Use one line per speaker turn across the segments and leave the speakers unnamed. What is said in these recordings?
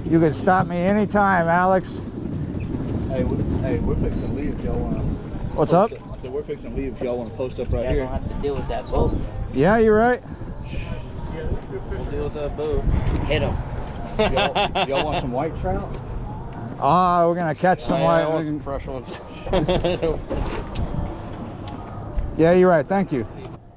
You can stop me anytime, Alex.
Hey, we're fixing to leave if y'all want to.
What's up?
I said we're fixing to leave if y'all want to post up right
Yeah,
here.
I don't have to deal with that boat.
Yeah, you're right.
We'll deal with that boat.
Hit him.
Y'all want some white trout?
Ah, we're gonna catch some white.
I want some fresh ones.
Yeah, you're right. Thank you.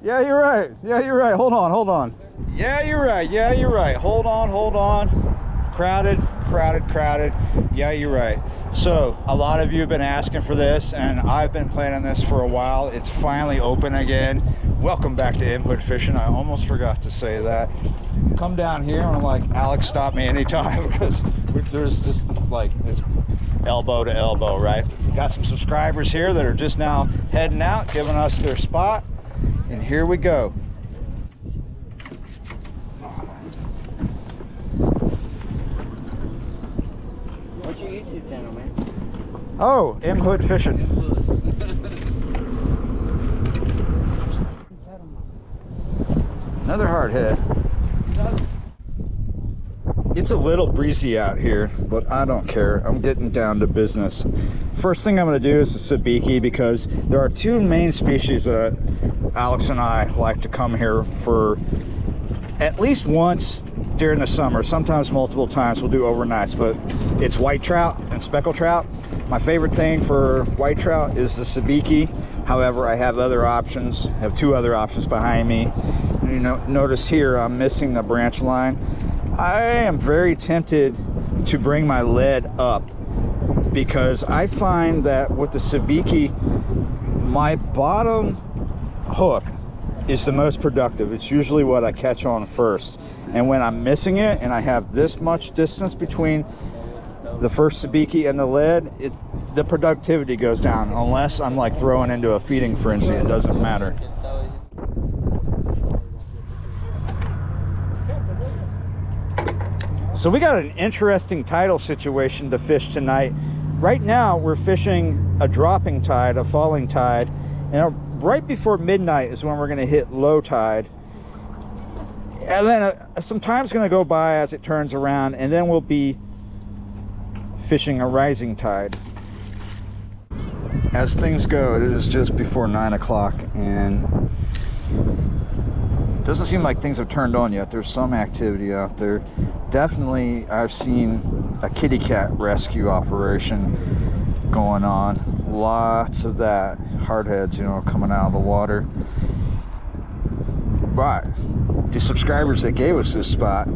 Yeah, you're right. Yeah, you're right. Hold on, hold on. Yeah, you're right. Yeah, you're right. Hold on, hold on. Crowded, crowded, crowded. Yeah, you're right. So a lot of you have been asking for this, and I've been planning this for a while. It's finally open again. Welcome back to input fishing. I almost forgot to say that. Come down here, and I'm like, Alex, stop me anytime, because there's just like it's elbow to elbow, right? Got some subscribers here that are just now heading out, giving us their spot, and here we go.
What's your YouTube channel, man?
Oh, M Hood Fishing. Another hard hit. It's a little breezy out here, but I don't care. I'm getting down to business. First thing I'm going to do is the sabiki, because there are two main species that Alex and I like to come here for at least once during the summer, sometimes multiple times. We'll do overnights, but it's white trout and speckled trout. My favorite thing for white trout is the sabiki. However, I have other options. I have two other options behind me. You know, notice here I'm missing the branch line. I am very tempted to bring my lead up, because I find that with the sabiki, my bottom hook is the most productive. It's usually what I catch on first. And when I'm missing it and I have this much distance between the first sabiki and the lead, the productivity goes down, unless I'm like throwing into a feeding frenzy. It doesn't matter. So we got an interesting tidal situation to fish tonight. Right now we're fishing a dropping tide, a falling tide, and right before midnight is when we're going to hit low tide. And then some time's going to go by as it turns around, and then we'll be fishing a rising tide. As things go, it is just before 9 o'clock, and it doesn't seem like things have turned on yet. There's some activity out there. Definitely, I've seen a kitty cat rescue operation going on. Lots of that. Hardheads, you know, coming out of the water. But the subscribers that gave us this spot,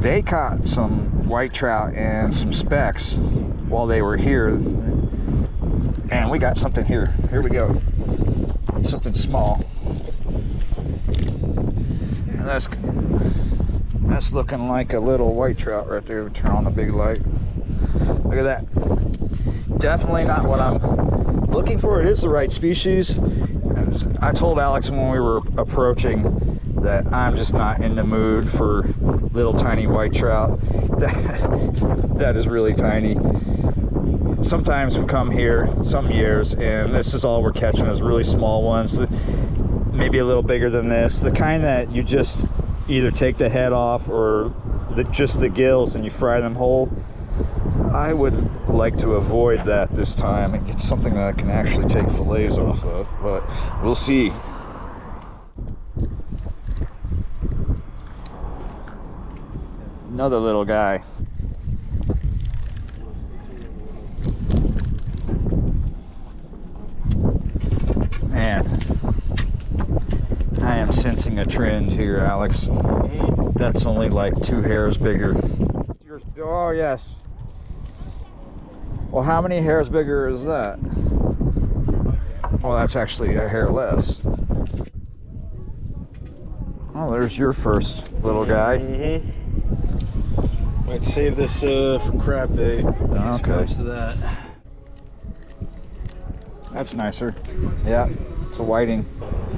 they caught some white trout and some specks while they were here. And we got something here. Here we go. Something small. And that's looking like a little white trout right there. Turn on the big light. Look at that. Definitely not what I'm looking for. It is the right species. I told Alex when we were approaching that I'm just not in the mood for little tiny white trout. That is really tiny. Sometimes we come here some years and this is all we're catching is really small ones, maybe a little bigger than this, the kind that you just either take the head off or just the gills and you fry them whole. I would like to avoid that this time and get something that I can actually take fillets off of, but we'll see. Another little guy. Man, I am sensing a trend here, Alex. That's only like 2 hairs bigger. Oh, yes. Well, how many hairs bigger is that? Well, that's actually a hair less. Oh, there's your first little guy.
Might save this for crab bait.
Okay.
Close to that.
That's nicer. Yeah, it's a whiting.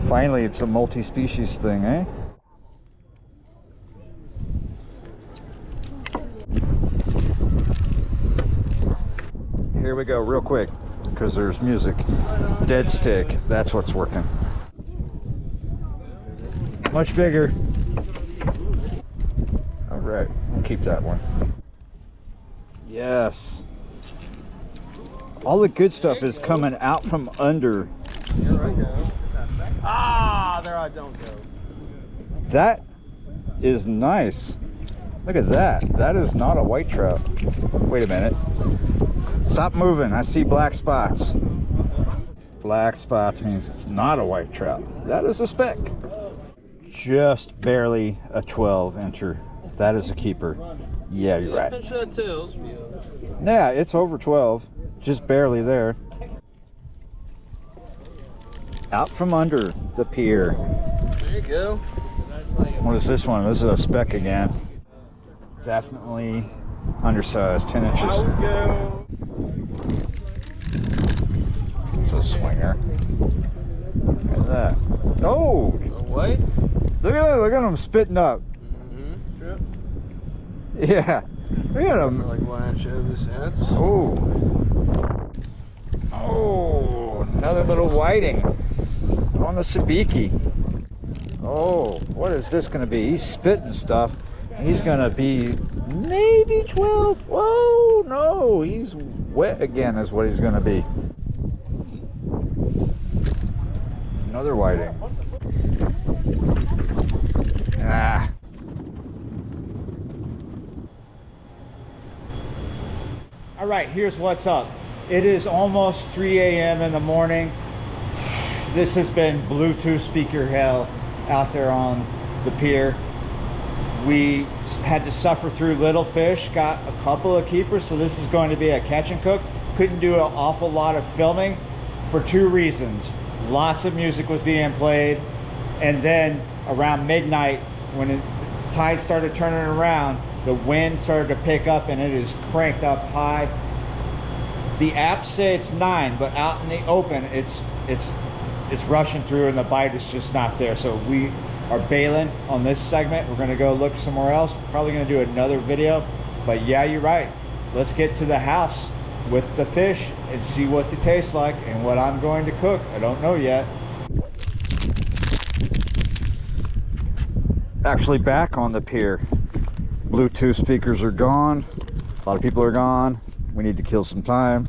Finally, it's a multi-species thing, eh? Here we go, real quick, because there's music. Dead stick, that's what's working. Much bigger. All right, we'll keep that one. Yes. All the good stuff is coming out from under.
Here I go. Ah, there I don't go.
That is nice. Look at that. That is not a white trout. Wait a minute. Stop moving. I see black spots. Black spots means it's not a white trout. That is a speck. Just barely a 12-incher. That is a keeper. Yeah, you're right. Yeah, it's over 12. Just barely there. Out from under the pier.
There you go.
What is this one? This is a speck again. Definitely undersized, 10 inches.
I would go.
It's a swinger. Look at that. Oh!
What?
Look at him spitting up. Yeah. Look at him.
Like one show this sense.
Oh. Oh, another little whiting on the sabiki. Oh, what is this going to be? He's spitting stuff. He's going to be maybe 12. Whoa, no, he's wet again is what he's going to be. Another whiting. Ah. All right, here's what's up. It is almost 3 a.m. in the morning. This has been Bluetooth speaker hell out there on the pier. We had to suffer through little fish, got a couple of keepers, so this is going to be a catch and cook. Couldn't do an awful lot of filming for two reasons. Lots of music was being played, and then around midnight, when the tide started turning around, the wind started to pick up and it is cranked up high. The apps say it's 9, but out in the open, it's rushing through and the bite is just not there. So we are bailing on this segment. We're gonna go look somewhere else. Probably gonna do another video, but yeah, you're right. Let's get to the house with the fish and see what they taste like and what I'm going to cook. I don't know yet. Actually back on the pier. Bluetooth speakers are gone. A lot of people are gone. We need to kill some time.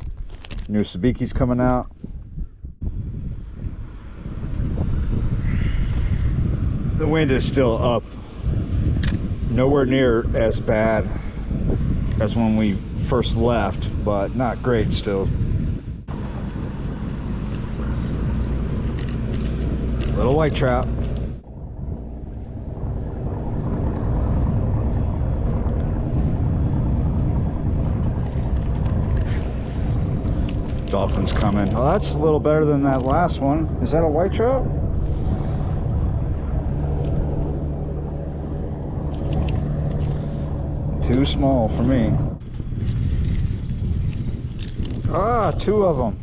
New sabiki's coming out. The wind is still up. Nowhere near as bad as when we first left, but not great still. Little white trout. Dolphins coming. Oh, that's a little better than that last one. Is that a white trout? Too small for me. Ah, 2 of them.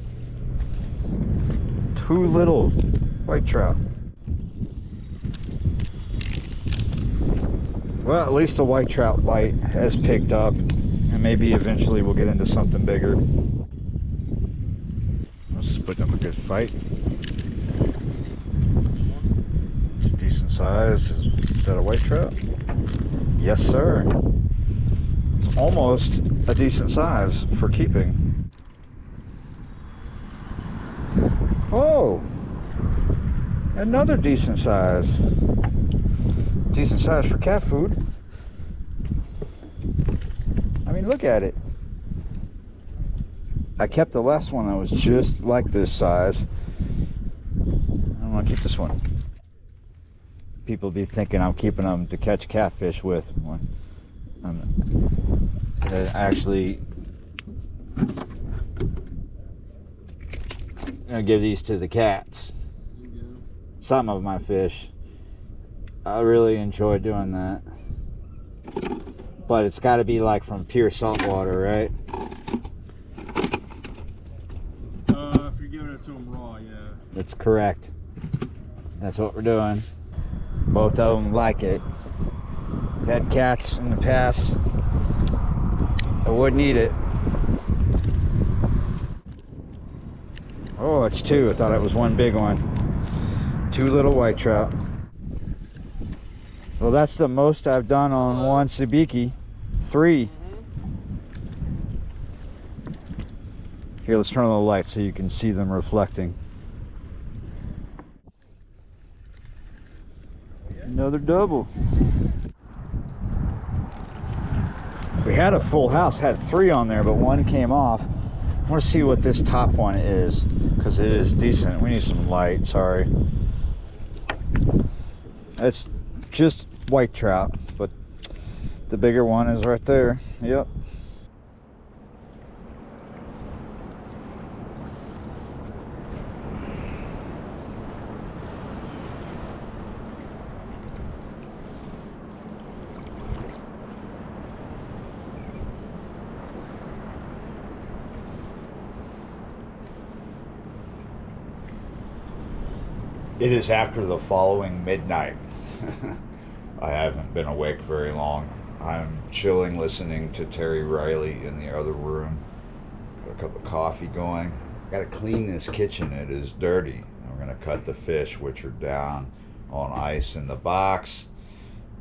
2 little white trout. Well, at least the white trout bite has picked up, and maybe eventually we'll get into something bigger. This is putting up a good fight. It's a decent size. Is that a white trout? Yes, sir. It's almost a decent size for keeping. Oh, another decent size. Decent size for cat food. I mean, look at it. I kept the last one that was just like this size. I want to keep this one. People be thinking I'm keeping them to catch catfish with. Actually, I'm gonna give these to the cats. Some of my fish. I really enjoy doing that. But it's got to be like from pure salt water, right?
If you're giving it to them raw, yeah.
That's correct. That's what we're doing. Both of them like it. Had cats in the past. I wouldn't eat it. Oh, it's 2. I thought it was one big one. 2 little white trout. Well, that's the most I've done on one sabiki. 3. Here, let's turn on the light so you can see them reflecting. Another double. We had a full house, had 3 on there, but 1 came off. I want to see what this top one is, because it is decent. We need some light, sorry. It's just white trout, but the bigger one is right there. Yep. It is after the following midnight. I haven't been awake very long. I'm chilling, listening to Terry Riley in the other room. Got a cup of coffee going. Got to clean this kitchen. It is dirty. I'm going to cut the fish, which are down on ice in the box.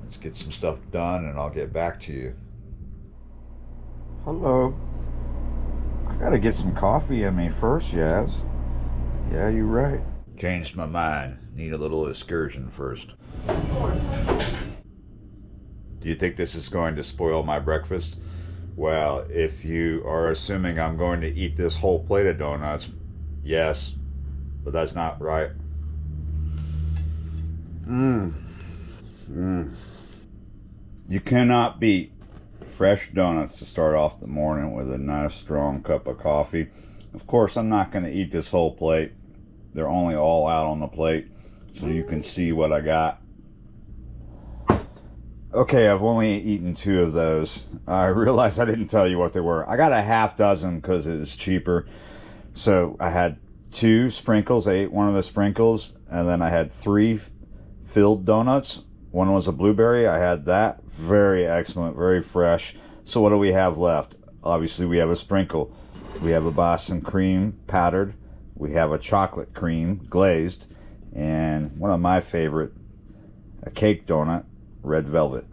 Let's get some stuff done, and I'll get back to you. Hello. I got to get some coffee in me first, Yaz. Yeah, you're right. Changed my mind. Need a little excursion first. Do you think this is going to spoil my breakfast? Well, if you are assuming I'm going to eat this whole plate of donuts, yes, but that's not right. You cannot beat fresh donuts to start off the morning with a nice strong cup of coffee. Of course, I'm not going to eat this whole plate. They're only all out on the plate, so you can see what I got. Okay, I've only eaten 2 of those. I realized I didn't tell you what they were. I got a half dozen because it is cheaper. So I had 2 sprinkles. I ate one of the sprinkles, and then I had 3 filled donuts. One was a blueberry. I had that. Very excellent, very fresh. So what do we have left? Obviously, we have a sprinkle. We have a Boston cream powdered. We have a chocolate cream glazed, and one of my favorite, a cake donut, red velvet.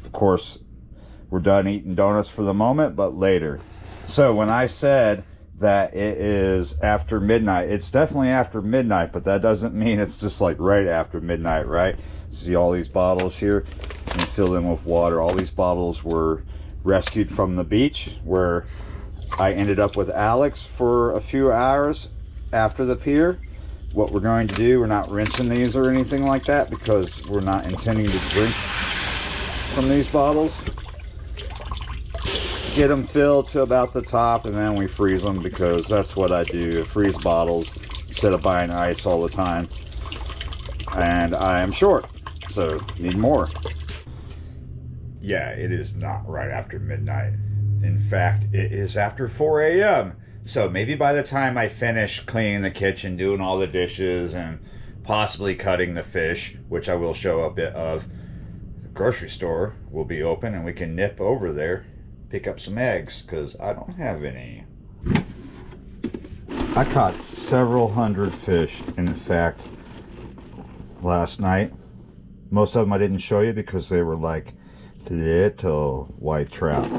Of course, we're done eating donuts for the moment, but later. So when I said that it is after midnight, it's definitely after midnight, but that doesn't mean it's just like right after midnight, right? See all these bottles here? And fill them with water. All these bottles were rescued from the beach, where I ended up with Alex for a few hours after the pier. What we're going to do, we're not rinsing these or anything like that, because we're not intending to drink from these bottles. Get them filled to about the top, and then we freeze them, because that's what I do, freeze bottles instead of buying ice all the time. And I am short, so need more. Yeah, it is not right after midnight. In fact, it is after 4 a.m. So maybe by the time I finish cleaning the kitchen, doing all the dishes, and possibly cutting the fish, which I will show a bit of, the grocery store will be open, and we can nip over there, pick up some eggs, because I don't have any. I caught several hundred fish, in fact, last night. Most of them I didn't show you because they were like little white trout.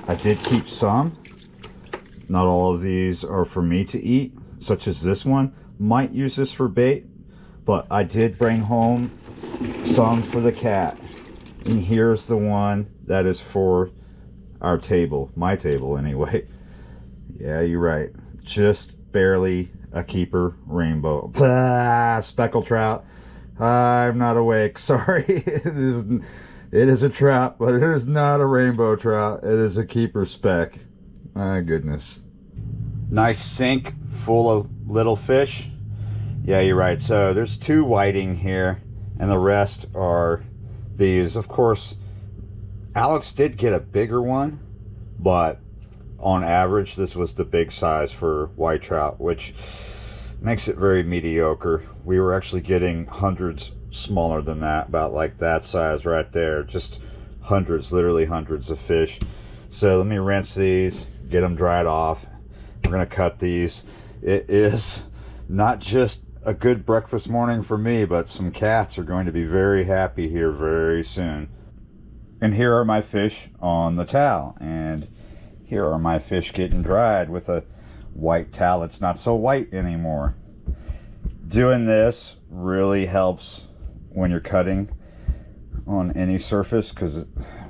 I did keep some. Not all of these are for me to eat, such as this one. Might use this for bait, but I did bring home some for the cat. And here's the one that is for our table, my table anyway. Yeah, you're right. Just barely a keeper rainbow. Speckled trout. I'm not awake. Sorry. It is a trout, but it is not a rainbow trout. It is a keeper speck. My goodness. Nice sink full of little fish. Yeah, you're right. So there's 2 whiting here, and the rest are these. Of course, Alex did get a bigger one, but on average, this was the big size for white trout, which makes it very mediocre. We were actually getting hundreds smaller than that, about like that size right there. Just hundreds, literally hundreds of fish. So let me rinse these, get them dried off. We're gonna cut these. It is not just a good breakfast morning for me, but some cats are going to be very happy here very soon. And here are my fish on the towel, and here are my fish getting dried with a white towel. It's not so white anymore. Doing this really helps when you're cutting on any surface, because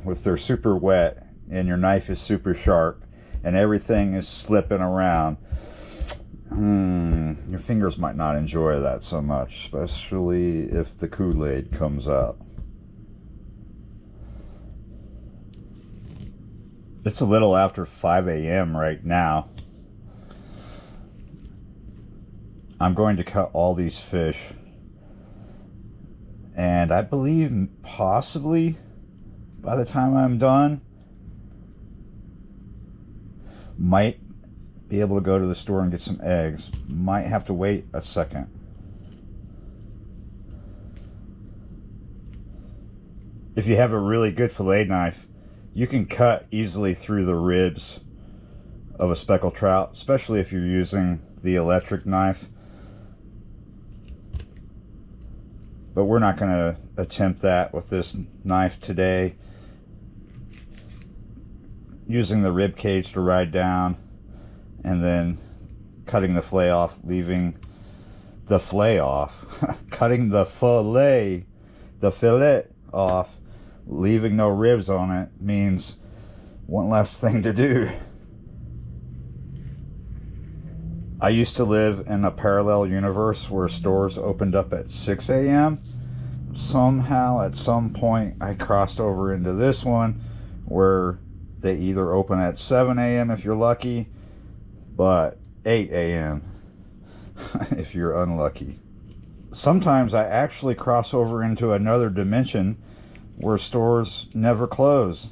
if they're super wet and your knife is super sharp and everything is slipping around, your fingers might not enjoy that so much, especially if the Kool-Aid comes out. It's a little after 5 a.m. right now. I'm going to cut all these fish, and I believe possibly by the time I'm done, might be able to go to the store and get some eggs. Might have to wait a second. If you have a really good fillet knife, you can cut easily through the ribs of a speckled trout, especially if you're using the electric knife. But we're not going to attempt that with this knife today. Using the rib cage to ride down, and then cutting the fillet off, leaving the fillet off, cutting the fillet off, leaving no ribs on it, means one less thing to do. I used to live in a parallel universe where stores opened up at 6 a.m. Somehow, at some point, I crossed over into this one where they either open at 7 a.m. if you're lucky, but 8 a.m. if you're unlucky. Sometimes I actually cross over into another dimension where stores never close.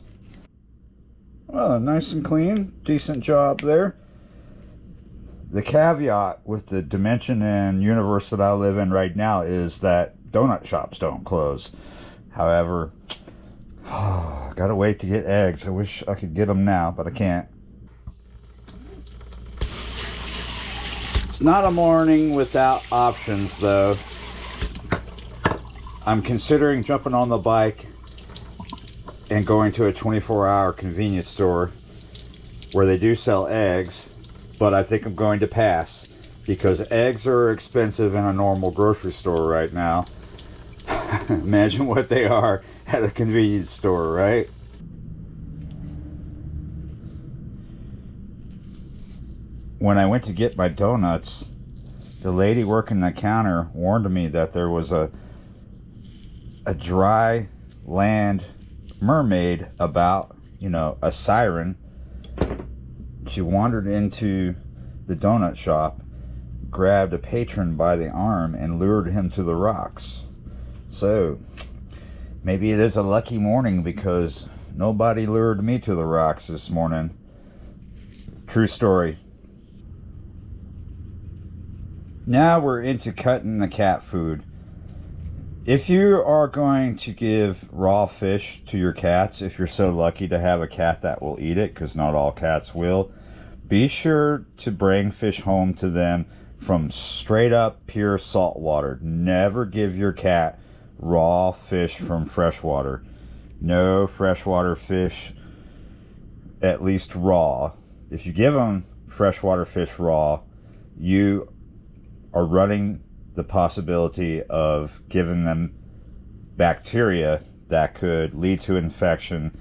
Well, nice and clean, decent job there. The caveat with the dimension and universe that I live in right now is that donut shops don't close. However, gotta wait to get eggs. I wish I could get them now, but I can't. It's not a morning without options, though. I'm considering jumping on the bike and going to a 24-hour convenience store where they do sell eggs, but I think I'm going to pass because eggs are expensive in a normal grocery store right now. Imagine what they are at a convenience store, right? When I went to get my donuts, the lady working the counter warned me that there was a dry land mermaid about, a siren. She wandered into the donut shop, grabbed a patron by the arm, and lured him to the rocks. So maybe it is a lucky morning because nobody lured me to the rocks this morning. True story. Now we're into cutting the cat food. If you are going to give raw fish to your cats, if you're so lucky to have a cat that will eat it, because not all cats will, be sure to bring fish home to them from straight up pure salt water. Never give your cat raw fish from freshwater. No freshwater fish, at least raw. If you give them freshwater fish raw, you are running the possibility of giving them bacteria that could lead to infection,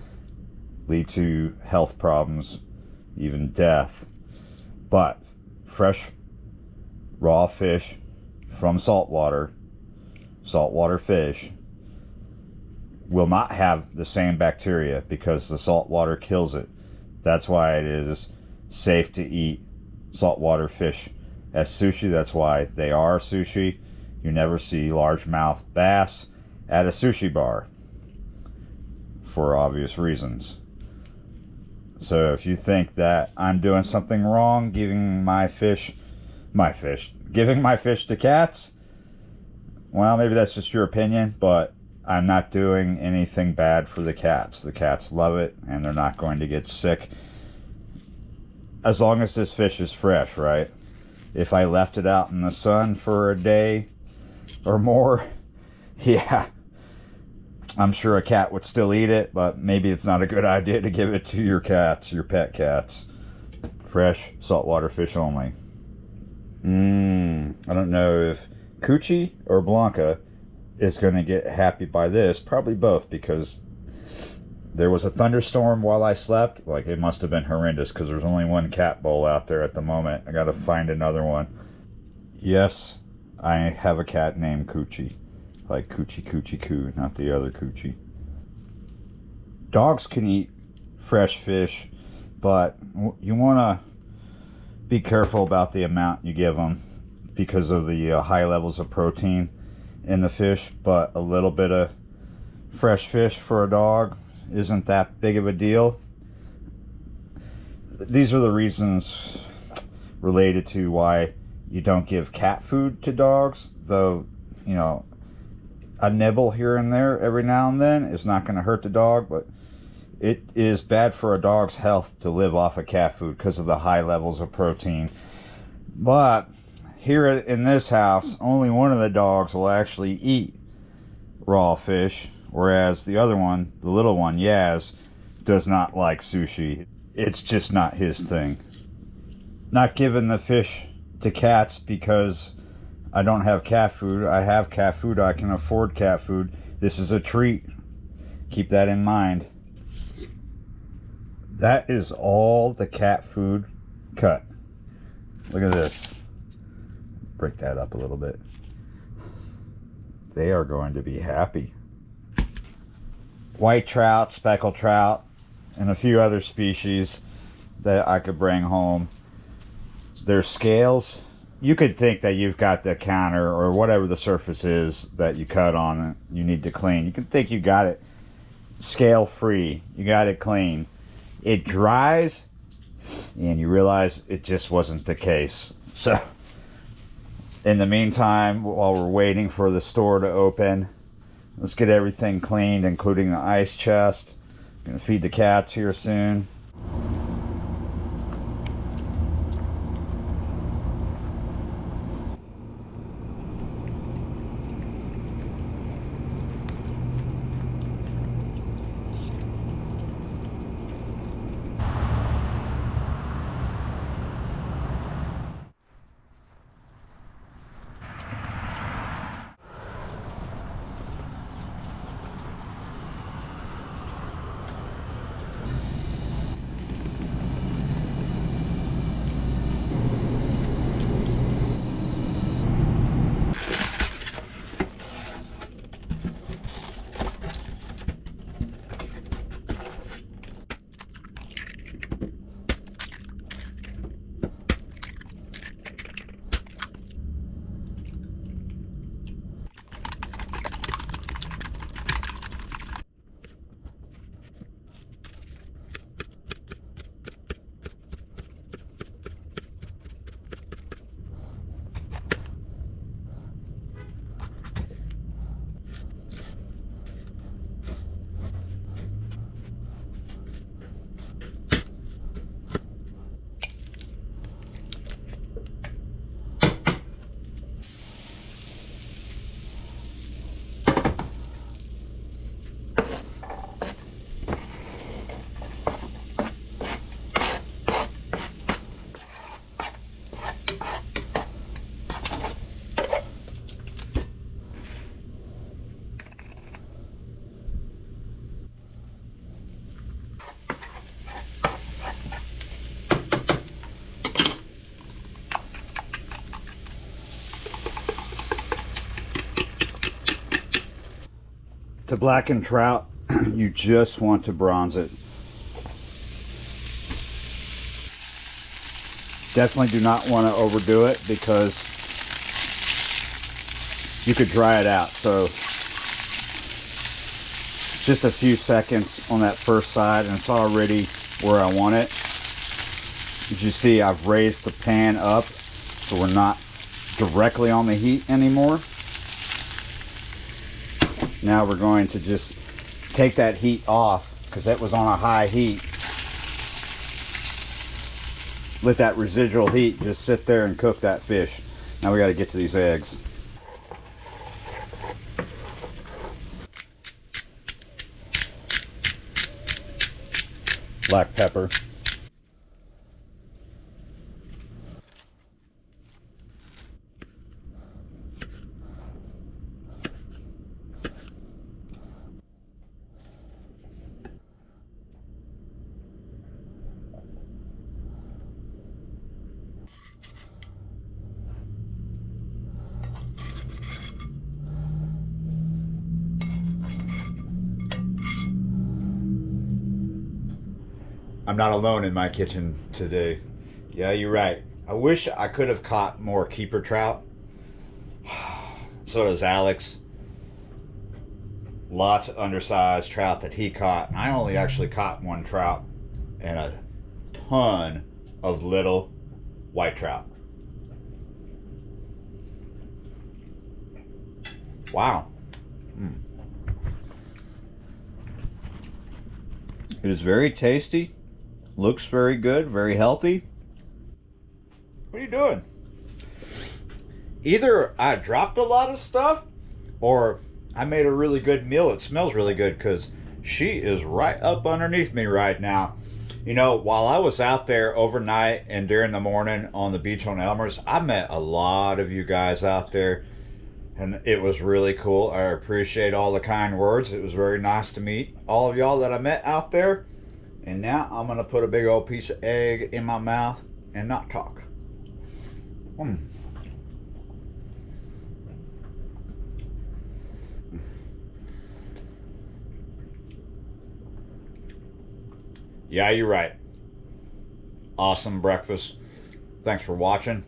lead to health problems, even death. But fresh raw fish from saltwater fish will not have the same bacteria because the salt water kills it. That's why it is safe to eat saltwater fish as sushi. That's why they are sushi. You never see largemouth bass at a sushi bar for obvious reasons. So if you think that I'm doing something wrong giving my fish to cats, well, maybe that's just your opinion, but I'm not doing anything bad for the cats. The cats love it and they're not going to get sick as long as this fish is fresh, right? If I left it out in the sun for a day or more, yeah, I'm sure a cat would still eat it, but maybe it's not a good idea to give it to your cats, your pet cats, fresh saltwater fish only. I don't know if Coochie or Blanca is going to get happy by this. Probably both, because there was a thunderstorm while I slept. Like, it must have been horrendous because there's only one cat bowl out there at the moment. I got to find another one. Yes, I have a cat named Coochie. Like Coochie Coochie Coo, not the other Coochie. Dogs can eat fresh fish, but you want to be careful about the amount you give them because of the high levels of protein in the fish. But a little bit of fresh fish for a dog isn't that big of a deal. These are the reasons related to why you don't give cat food to dogs, though, you know, a nibble here and there every now and then is not going to hurt the dog, but it is bad for a dog's health to live off of cat food because of the high levels of protein. But here in this house, only one of the dogs will actually eat raw fish, whereas the other one, the little one, Yaz, does not like sushi. It's just not his thing. Not giving the fish to cats because I don't have cat food. I have cat food. I can afford cat food. This is a treat. Keep that in mind. That is all the cat food cut. Look at this. Break that up a little bit. They are going to be happy. White trout, speckled trout, and a few other species that I could bring home. Their scales, you could think that you've got the counter or whatever the surface is that you cut on and you need to clean. You could think you got it scale free. You got it clean. It dries and you realize it just wasn't the case. So in the meantime, while we're waiting for the store to open, let's get everything cleaned, including the ice chest. Gonna feed the cats here soon. To blacken trout, you just want to bronze it. Definitely do not want to overdo it because you could dry it out. So just a few seconds on that first side and it's already where I want it. As you see, I've raised the pan up so we're not directly on the heat anymore. Now we're going to just take that heat off because that was on a high heat. Let that residual heat just sit there and cook that fish. Now we got to get to these eggs. Black pepper. I'm not alone in my kitchen today. Yeah, you're right. I wish I could have caught more keeper trout. So does Alex. Lots of undersized trout that he caught. I only actually caught one trout and a ton of little white trout. Wow. It is very tasty. Looks very good, very healthy. What are you doing? Either I dropped a lot of stuff or I made a really good meal. It smells really good because she is right up underneath me right now. You know, while I was out there overnight and during the morning on the beach on Elmer's, I met a lot of you guys out there. And it was really cool. I appreciate all the kind words. It was very nice to meet all of y'all that I met out there. And now I'm going to put a big old piece of egg in my mouth and not talk. Yeah, you're right. Awesome breakfast. Thanks for watching.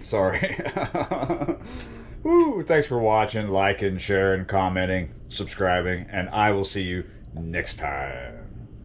Sorry. Woo, thanks for watching, liking, sharing, commenting, subscribing, and I will see you next time.